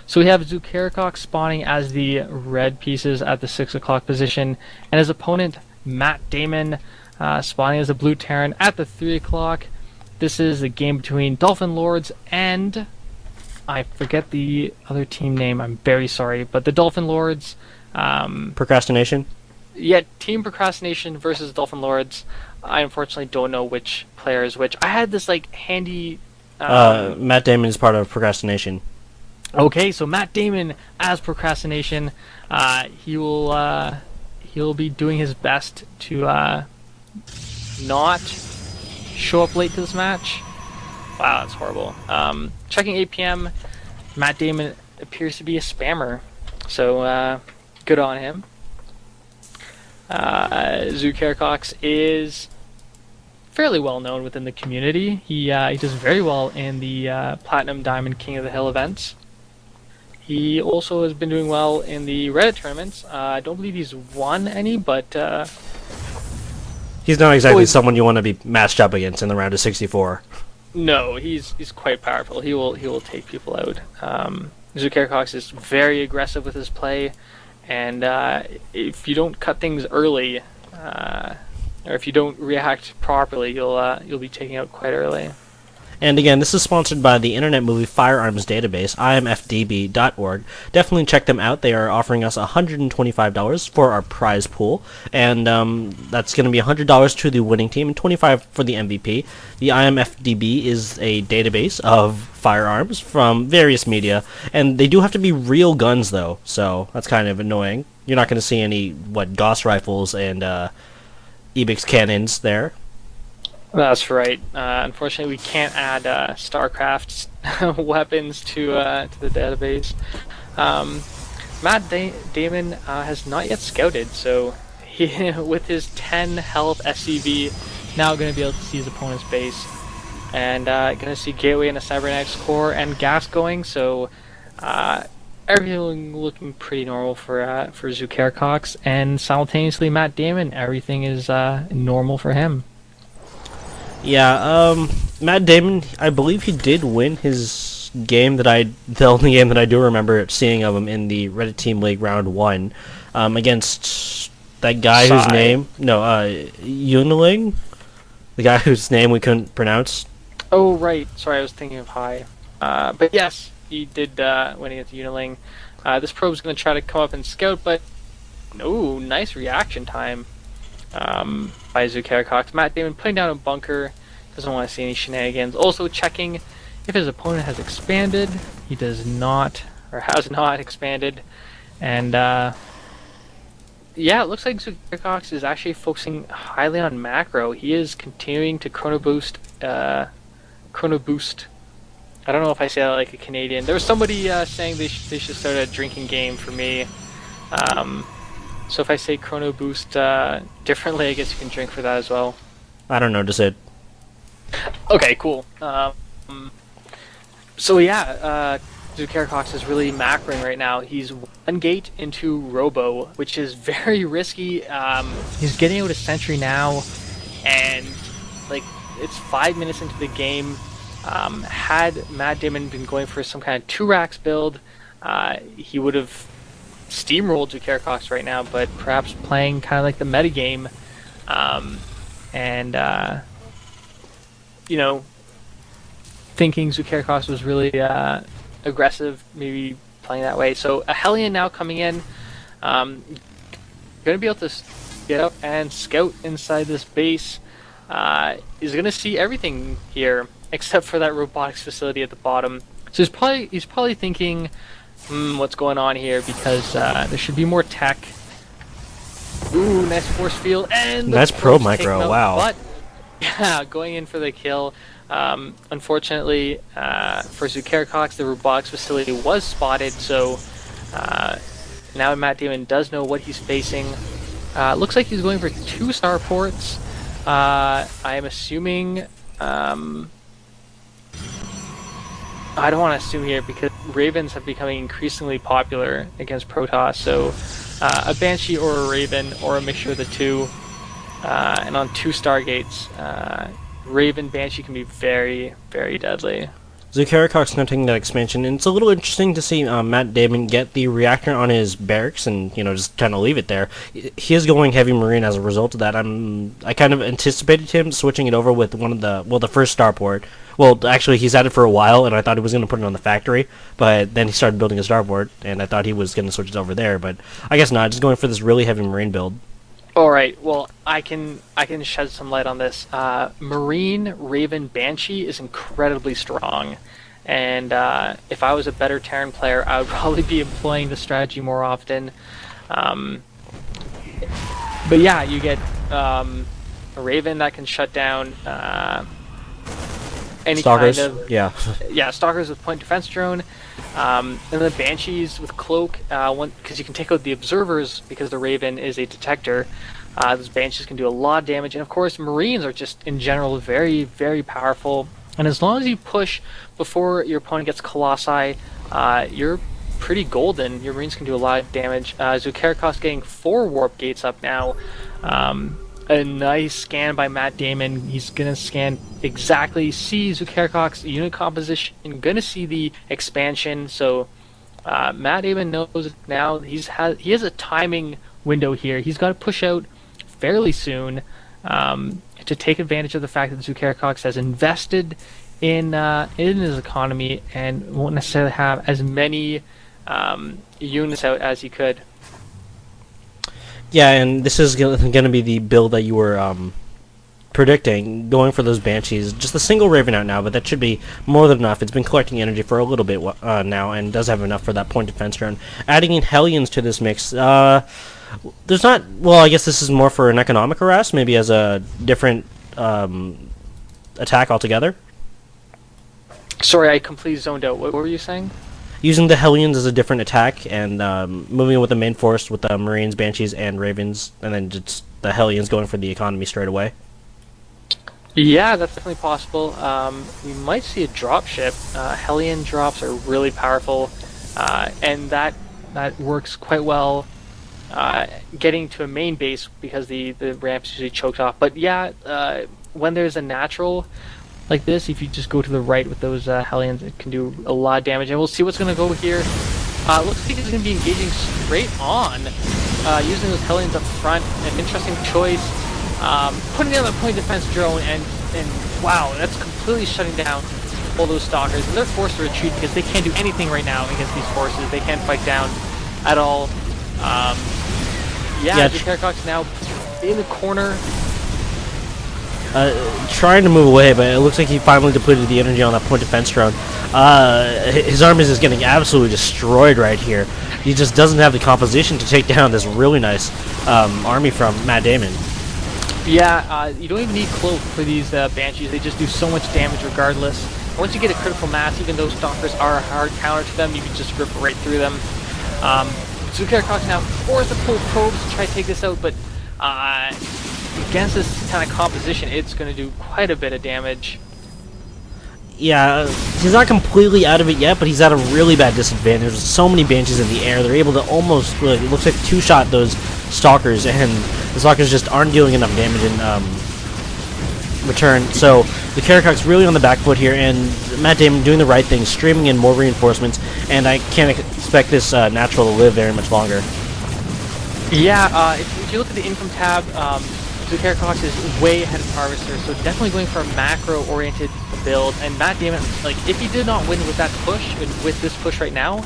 So we have Zukarakox spawning as the red pieces at the 6 o'clock position, and his opponent MattDamon spawning as a blue Terran at the 3 o'clock. This is a game between Dolphin Lords and I forget the other team name. I'm very sorry, but the Dolphin Lords. Procrastination. Yeah, Team Procrastination versus Dolphin Lords. I unfortunately don't know which player is which. I had this like handy. MattDamon is part of Procrastination. Okay, so MattDamon as Procrastination, he'll be doing his best to not show up late to this match. Wow, that's horrible. Checking 8 p.m., MattDamon appears to be a spammer, so good on him. Zukarakox is fairly well known within the community. He does very well in the Platinum Diamond King of the Hill events. He also has been doing well in the Reddit tournaments. I don't believe he's won any, but he's not exactly someone you want to be matched up against in the round of 64. No, he's quite powerful. He will take people out. Zukarakox is very aggressive with his play, and if you don't cut things early, or if you don't react properly, you'll be taken out quite early. And again, this is sponsored by the Internet Movie Firearms Database, imfdb.org. Definitely check them out. They are offering us $125 for our prize pool, and that's going to be $100 to the winning team and $25 for the MVP. The IMFDB is a database of firearms from various media, and they do have to be real guns, though, so that's kind of annoying. You're not going to see any, Gauss rifles and Ebix cannons there. That's right. Unfortunately, we can't add StarCraft's weapons to the database. MattDamon has not yet scouted, so he, with his 10 health SCV, now going to be able to see his opponent's base, and going to see Gateway and a Cybernetics core and gas going. So everything looking pretty normal for Zukarakox, and simultaneously MattDamon, everything is normal for him. Yeah, MattDamon, I believe he did win his game the only game that I do remember seeing of him in the Reddit Team League Round 1, against that guy whose name, Uniling? The guy whose name we couldn't pronounce. Oh, right. Sorry, I was thinking of High. But yes, he did win against Uniling. This probe's going to try to come up and scout, but nice reaction time. By Zukarakox. MattDamon putting down a bunker, doesn't want to see any shenanigans. Also checking if his opponent has expanded. He does not, or has not expanded. And yeah, it looks like Zukarakox is actually focusing highly on macro. He is continuing to chrono boost. I don't know if I say that like a Canadian. There was somebody saying they should start a drinking game for me. So if I say Chrono Boost differently, I guess you can drink for that as well. I don't notice it. Okay, cool. So yeah, Zukarakox is really macroing right now. He's one gate into Robo, which is very risky. He's getting out a sentry now, and like it's 5 minutes into the game. Had MattDamon been going for some kind of 2-racks build, he would have steamrolled Zukarakox right now, but perhaps playing kind of like the metagame, and thinking Zukarakox was really aggressive, maybe playing that way. So a Hellion now coming in, going to be able to get up and scout inside this base. Is going to see everything here except for that robotics facility at the bottom. So he's probably thinking, what's going on here, because there should be more tech. Ooh, nice force field, and that's pro micro. Wow. But yeah, going in for the kill. Unfortunately for Zukarakox, the robotics facility was spotted, so now MattDamon does know what he's facing. Looks like he's going for 2 starports. I am assuming. I don't want to assume here because Ravens have become increasingly popular against Protoss, so a Banshee or a Raven or a mixture of the two, and on 2 Stargates, Raven Banshee can be very, very deadly. Zukarakox now taking that expansion, and it's a little interesting to see MattDamon get the reactor on his barracks and just kind of leave it there. He is going heavy marine as a result of that. I kind of anticipated him switching it over with the first starport. Well, actually, he's had it for a while, and I thought he was going to put it on the factory, but then he started building a starport, and I thought he was going to switch it over there, but I guess not. Just going for this really heavy marine build. All right. Well, I can shed some light on this. Marine Raven Banshee is incredibly strong, and if I was a better Terran player, I would probably be employing the strategy more often. But yeah, you get a Raven that can shut down any Stalkers. kind of yeah Stalkers with point defense drone. And the Banshees with Cloak, because you can take out the Observers because the Raven is a detector. Those Banshees can do a lot of damage, and of course Marines are just in general very, very powerful. And as long as you push before your opponent gets Colossi, you're pretty golden. Your Marines can do a lot of damage. Zukarakox getting 4 warp gates up now. A nice scan by MattDamon. He's gonna scan exactly, see Zukarakox unit composition, gonna see the expansion. So MattDamon knows now he has a timing window here. He's got to push out fairly soon to take advantage of the fact that Zukarakox has invested in his economy and won't necessarily have as many units out as he could. Yeah, and this is going to be the build that you were predicting, going for those Banshees. Just a single Raven out now, but that should be more than enough. It's been collecting energy for a little bit now, and does have enough for that point defense drone. Adding in Hellions to this mix, there's not... Well, I guess this is more for an economic harass, maybe as a different attack altogether. Sorry, I completely zoned out. What were you saying? Using the Hellions as a different attack, and moving with the main force with the Marines, Banshees, and Ravens, and then just the Hellions going for the economy straight away. Yeah, that's definitely possible. We might see a drop ship. Hellion drops are really powerful, and that works quite well getting to a main base because the ramp's usually choked off. But yeah, when there's a natural like this, if you just go to the right with those Hellions, it can do a lot of damage. And we'll see what's going to go here. Looks like he's going to be engaging straight on, using those Hellions up front. An interesting choice. Putting down the point defense drone, and wow, that's completely shutting down all those Stalkers. And they're forced to retreat because they can't do anything right now against these forces. They can't fight down at all. Yeah, Zukarakox now in the corner. Trying to move away, but it looks like he finally depleted the energy on that point defense drone. His army is getting absolutely destroyed right here. He just doesn't have the composition to take down this really nice army from MattDamon. Yeah, you don't even need Cloak for these Banshees. They just do so much damage regardless. Once you get a critical mass, even though Stalkers are a hard counter to them, you can just rip right through them. Zukarakox now forced to pull probes to try to take this out, but against this kind of composition, it's going to do quite a bit of damage. Yeah, he's not completely out of it yet, but he's at a really bad disadvantage. There's so many Banshees in the air. They're able to almost, it looks like, two-shot those Stalkers, and the Stalkers just aren't dealing enough damage in return. So the Zukarakox really on the back foot here, and MattDamon doing the right thing, streaming in more reinforcements, and I can't expect this natural to live very much longer. Yeah, if you look at the income tab, Zukarakox is way ahead of Harvester, so definitely going for a macro-oriented build. And MattDamon, like, if he did not win with that push, with this push right now,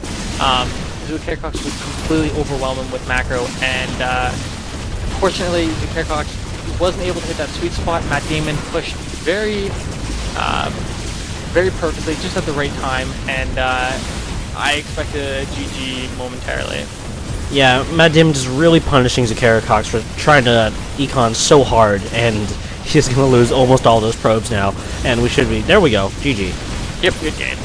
Zukarakox would completely overwhelm him with macro. And unfortunately, Zukarakox wasn't able to hit that sweet spot. MattDamon pushed very perfectly, just at the right time, and I expect a GG momentarily. Yeah, MattDamon just really punishing Zukarakox for trying to econ so hard, and he's going to lose almost all those probes now, and we should be... There we go, GG. Yep, good game.